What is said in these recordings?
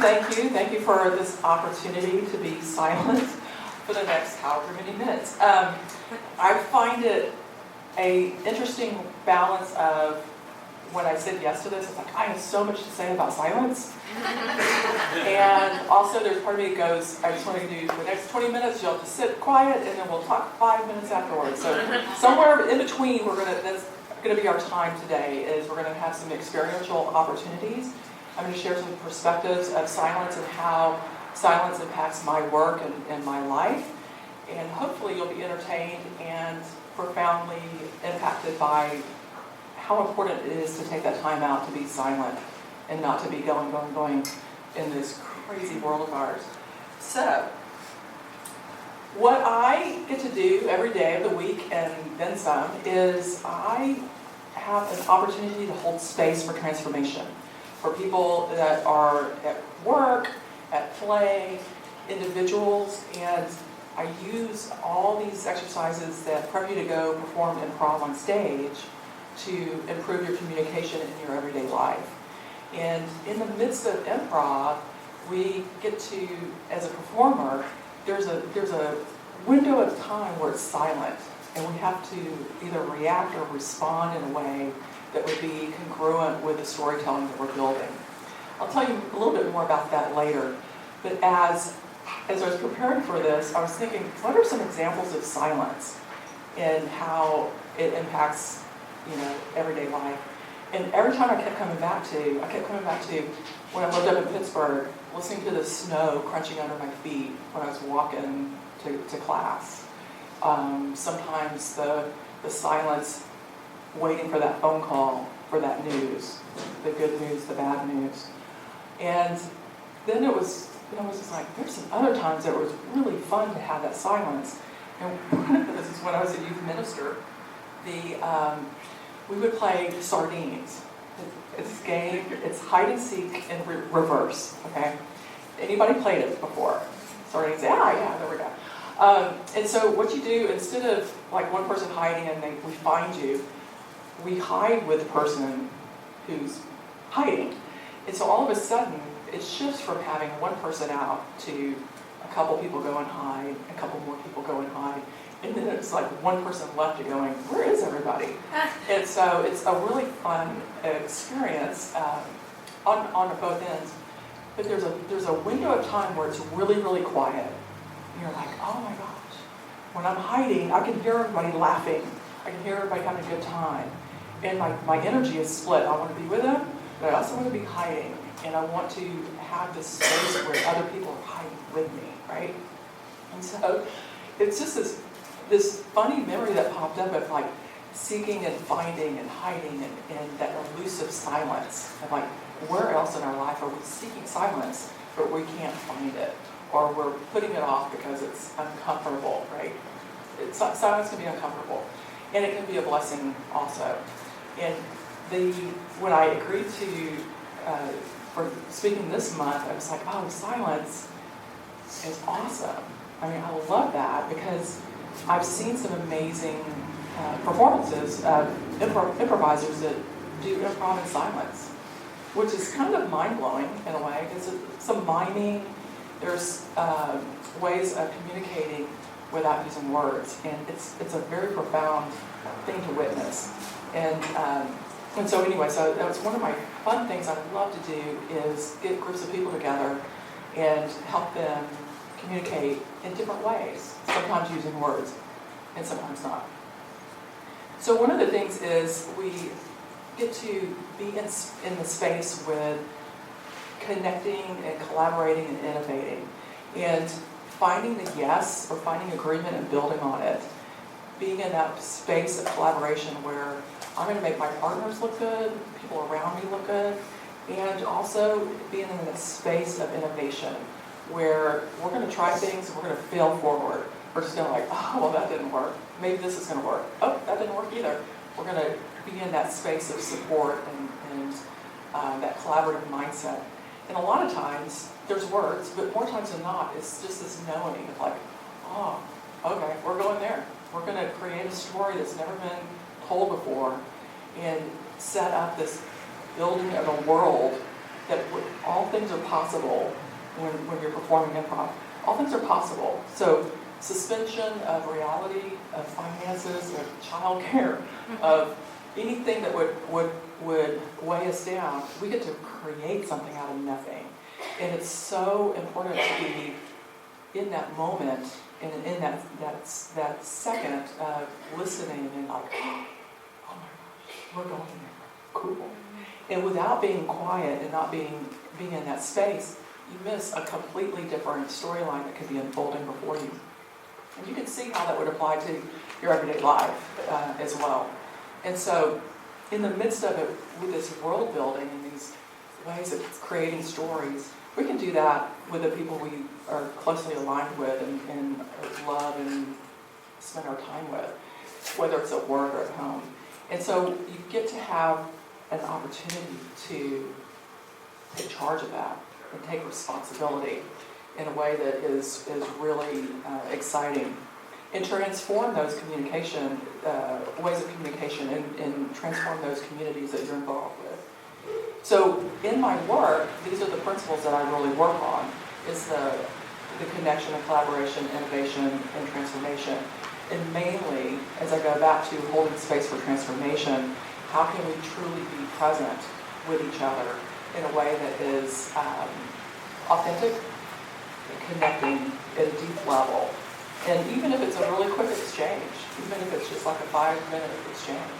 Thank you for this opportunity to be silent for the next however many minutes. I find it a interesting balance of when I said yes to this, it's like, I have so much to say about silence. And also there's part of me that goes, I just want to do the next 20 minutes, you'll have to sit quiet, and then we'll talk 5 minutes afterwards. So somewhere in between, that's going to be our time today, is we're going to have some experiential opportunities. I'm going to share some perspectives of silence and how silence impacts my work and my life. And hopefully you'll be entertained and profoundly impacted by how important it is to take that time out to be silent and not to be going in this crazy world of ours. So, what I get to do every day of the week and then some is I have an opportunity to hold space for transformation for people that are at work, at play, individuals, and I use all these exercises that prep you to go perform improv on stage to improve your communication in your everyday life. And in the midst of improv, we get to, as a performer, there's a window of time where it's silent, and we have to either react or respond in a way that would be congruent with the storytelling that we're building. I'll tell you a little bit more about that later, but as I was preparing for this, I was thinking, what are some examples of silence and how it impacts, everyday life? And every time I kept coming back to when I lived up in Pittsburgh, listening to the snow crunching under my feet when I was walking to class. Sometimes the silence waiting for that phone call for that news, the good news, the bad news. And then it was just like, there's some other times that it was really fun to have that silence. And one of those is when I was a youth minister. We would play sardines. It's a game, it's hide and seek in reverse, okay? Anybody played it before? Sardines, yeah, there we go. And so what you do, instead of like one person hiding and we find you, we hide with the person who's hiding. And so all of a sudden, it shifts from having one person out to a couple people go and hide, a couple more people go and hide, and then it's like one person left going, where is everybody? And so it's a really fun experience on both ends. But there's a window of time where it's really, really quiet. And you're like, oh my gosh. When I'm hiding, I can hear everybody laughing. I can hear everybody having a good time. And my energy is split. I want to be with them, but I also want to be hiding. And I want to have this space where other people are hiding with me, right? And so it's just this funny memory that popped up of like seeking and finding and hiding and that elusive silence. Of like, where else in our life are we seeking silence, but we can't find it? Or we're putting it off because it's uncomfortable, right? Silence can be uncomfortable. And it can be a blessing also. And when I agreed to for speaking this month, I was like, oh, silence is awesome. I mean, I love that because I've seen some amazing performances of improvisers that do improv in silence, which is kind of mind-blowing in a way. There's some miming, there's ways of communicating without using words, and it's a very profound thing to witness. And so anyway, so that was one of my fun things I love to do is get groups of people together and help them communicate in different ways, sometimes using words and sometimes not. So one of the things is we get to be in the space with connecting and collaborating and innovating and finding the yes or finding agreement and building on it. Being in that space of collaboration where I'm going to make my partners look good, people around me look good, and also being in this space of innovation where we're going to try things and we're going to fail forward. We're just going to like, oh, well, that didn't work. Maybe this is going to work. Oh, that didn't work either. We're going to be in that space of support and that collaborative mindset. And a lot of times, there's words, but more times than not, it's just this knowing of like, oh, okay, we're going there. We're going to create a story that's never been told before and set up this building of a world that all things are possible when you're performing improv. All things are possible. So suspension of reality, of finances, of childcare, of anything that would weigh us down, we get to create something out of nothing. And it's so important to be in that moment and in that second of listening and like, oh my gosh, we're going there. Cool. And without being quiet and not being in that space, you miss a completely different storyline that could be unfolding before you. And you can see how that would apply to your everyday life as well. And so in the midst of it, with this world building and these ways of creating stories, we can do that with the people we are closely aligned with and love and spend our time with, whether it's at work or at home. And so you get to have an opportunity to take charge of that and take responsibility in a way that is really exciting, and transform those communication ways of communication and transform those communities that you're involved with. So in my work, these are the principles that I really work on, is the connection and collaboration, innovation, and transformation. And mainly, as I go back to holding space for transformation, how can we truly be present with each other in a way that is authentic, connecting at a deep level. And even if it's a really quick exchange, even if it's just like a 5-minute exchange,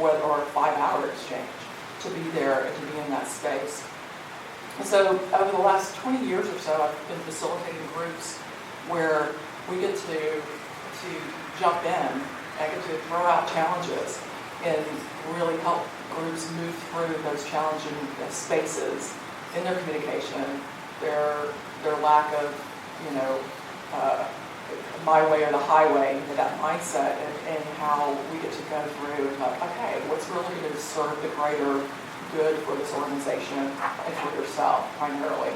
or a 5-hour exchange, to be there and to be in that space. And so over the last 20 years or so, I've been facilitating groups where we get to jump in, I get to throw out challenges and really help groups move through those challenging spaces in their communication, their lack of, my way or the highway, that mindset, and how we get to go through and like, okay, what's really going to serve the greater good for this organization and for yourself primarily?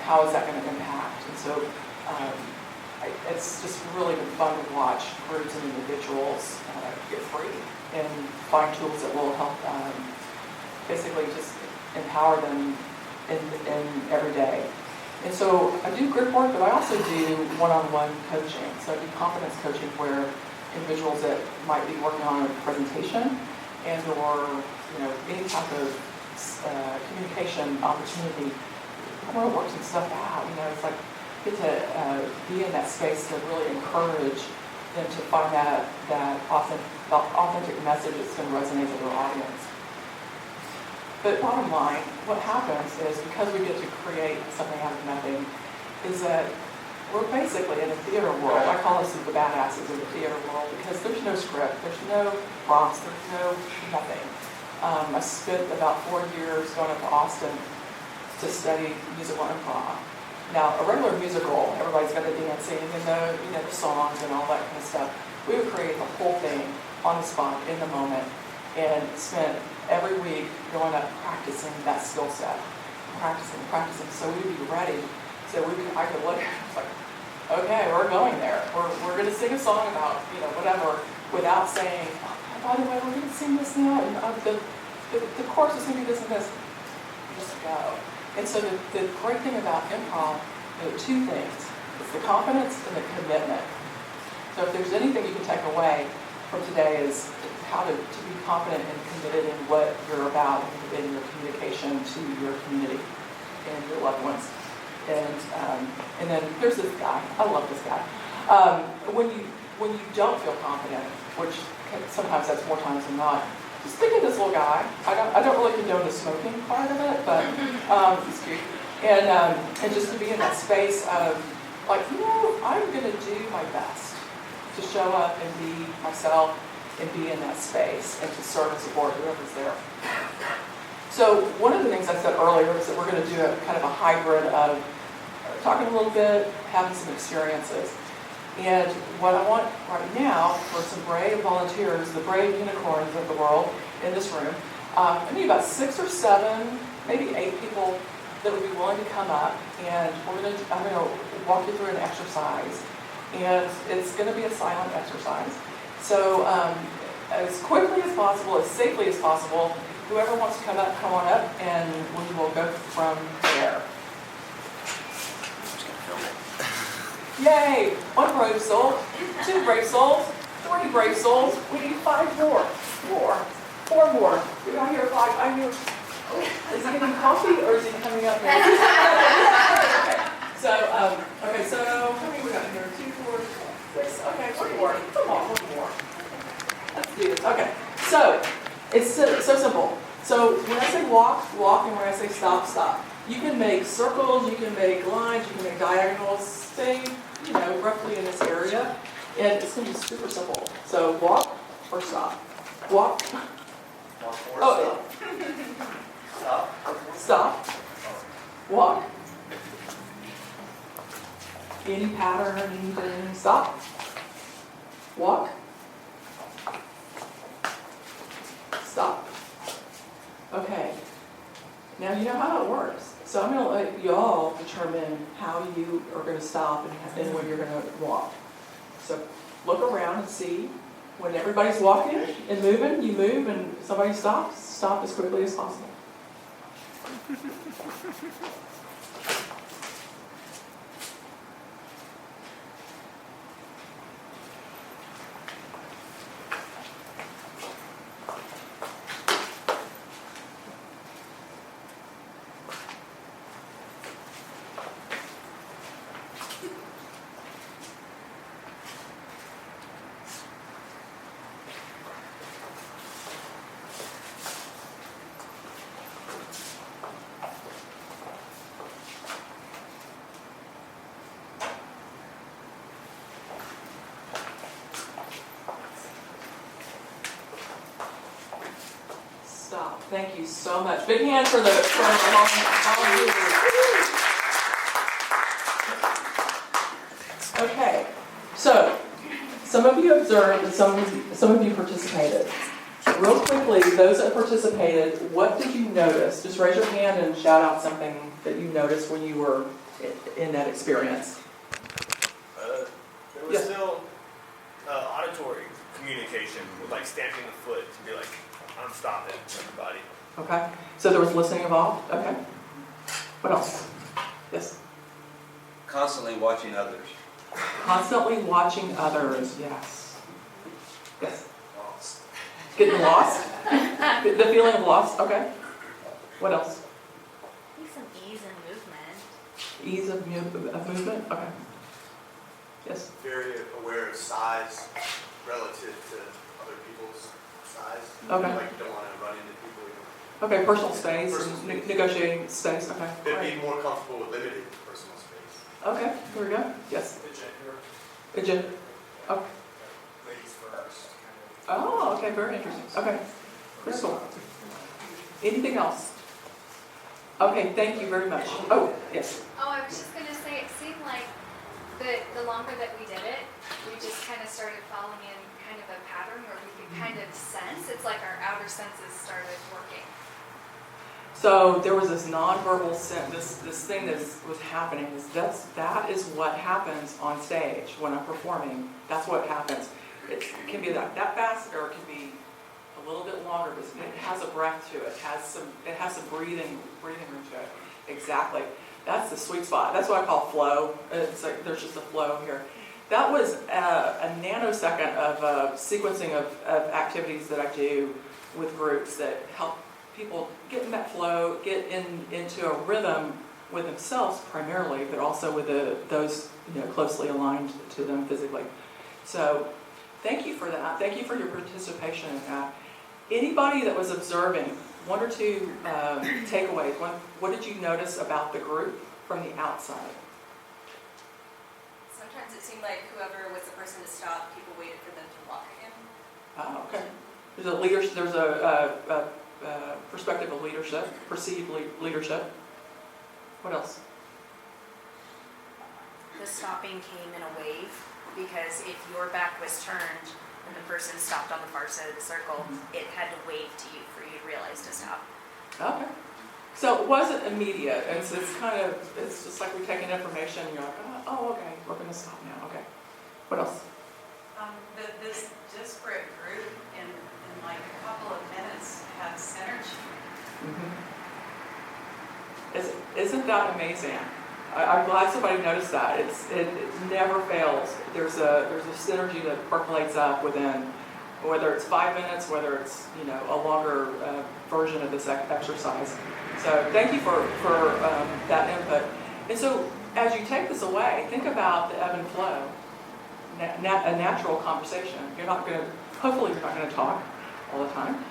How is that going to impact? And so it's just really been fun to watch groups and individuals get free and find tools that will help basically just empower them in every day. And so I do group work, but I also do one-on-one coaching. So I do confidence coaching where individuals that might be working on a presentation and or any type of communication opportunity, I want to work some stuff out. It's like get to be in that space to really encourage them to find that authentic message that's going to resonate with their audience. But bottom line, what happens is because we get to create something out of nothing, is that we're basically in a theater world. I call us the badasses of the theater world because there's no script, there's no prompts, there's no nothing. I spent about 4 years going up to Austin to study musical improv. Now, a regular musical, everybody's got the dancing and the songs and all that kind of stuff. We would create the whole thing on the spot, in the moment, and spent every week going up practicing that skill set, practicing, so we'd be ready. So I could look at it, it's like, okay, we're going there. We're going to sing a song about whatever, without saying, oh, by the way, we're going to sing this now, and the chorus is going to be this and this. Just go. And so the great thing about improv, there are two things: it's the confidence and the commitment. So if there's anything you can take away from today is how to be confident and committed in what you're about in your communication to your community and your loved ones. And then there's this guy. I love this guy. When you don't feel confident, which sometimes that's more times than not, just think of this little guy. I don't really condone the smoking part of it, but he's cute. And just to be in that space of like, I'm going to do my best to show up and be myself and be in that space and to serve and support whoever's there. So one of the things I said earlier is that we're going to do a kind of a hybrid of talking a little bit, having some experiences. And what I want right now for some brave volunteers, the brave unicorns of the world in this room, I need about 6 or 7, maybe 8 people that would be willing to come up, and I'm going to walk you through an exercise. And it's going to be a silent exercise. So as quickly as possible, as safely as possible, whoever wants to come up, come on up, and we will go from there. Yay! 1 brave soul, 2 brave souls, 3 brave souls. We need 5 more. 4 more. Did I hear 5? I hear. Is he getting coffee or is he coming up here? Okay, so how many we got here? 2, 4, 6. Okay, 1 more. Come on, 1 more. Let's do this. Okay, so it's so simple. So when I say walk, walk, and when I say stop, stop. You can make circles, you can make lines, you can make diagonals. Stay, roughly in this area, and it's going to be super simple. So walk or stop. Walk. Walk or stop. Stop. Walk. Any pattern, anything. Stop. Walk. Stop. Okay. Now you know how it works. So I'm going to let y'all determine how you are going to stop and when you're going to walk. So look around and see. When everybody's walking and moving, you move, and somebody stops, stop as quickly as possible. Stop. Thank you so much. Big hand for all of you. Okay. So, some of you observed and some of you participated. Real quickly, those that participated, what did you notice? Just raise your hand and shout out something that you noticed when you were in that experience. There was still auditory communication with like stamping the foot to be like, I'm stopping everybody. Okay. So there was listening involved? Okay. What else? Yes? Constantly watching others. Constantly watching others, yes. Yes? Lost. Getting lost? The feeling of loss, okay. What else? I think some ease in movement. Ease of movement, okay. Yes? Very aware of size relative to other people's size. Okay. Like you don't want to run into people. Okay, personal space, Personal space. Negotiating space, okay. They'd Right. be more comfortable with limited personal space. Okay, here we go. Yes? The gender. Agenda. Oh. Ladies first. Oh, okay, very interesting. Okay. Very cool. Anything else? Okay, thank you very much. Oh, yes. Oh, I was just going to say, it seemed like the longer that we did it, we just kind of started following in kind of a pattern where we could kind of sense. It's like our outer senses started working. So there was this nonverbal sense, this thing that was happening. That is what happens on stage when I'm performing. That's what happens. It can be that fast, or it can be a little bit longer, but it has a breath to it. It has some breathing room to it. Exactly. That's the sweet spot. That's what I call flow. It's like there's just a flow here. That was a nanosecond of sequencing of activities that I do with groups that help people get in that flow, get into a rhythm with themselves primarily, but also with those closely aligned to them physically. So thank you for that. Thank you for your participation in that. Anybody that was observing, 1 or 2 takeaways. What did you notice about the group from the outside? Sometimes it seemed like whoever was the person to stop, people waited for them to walk again. Oh, okay. There's a perspective of leadership, perceived leadership. What else? The stopping came in a wave, because if your back was turned and the person stopped on the far side of the circle, it had to wave to you for you to realize to stop. Okay. So it wasn't immediate, and so it's just like we take in information and you're like, oh, okay, we're going to stop now. Okay. What else? This disparate group in like a couple of minutes had synergy Isn't that amazing? I'm glad somebody noticed that. It never fails. There's a synergy that percolates up within, whether it's 5 minutes, whether it's a longer version of this exercise. So thank you for that input. And so as you take this away, think about the ebb and flow, a natural conversation. Hopefully you're not going to talk all the time.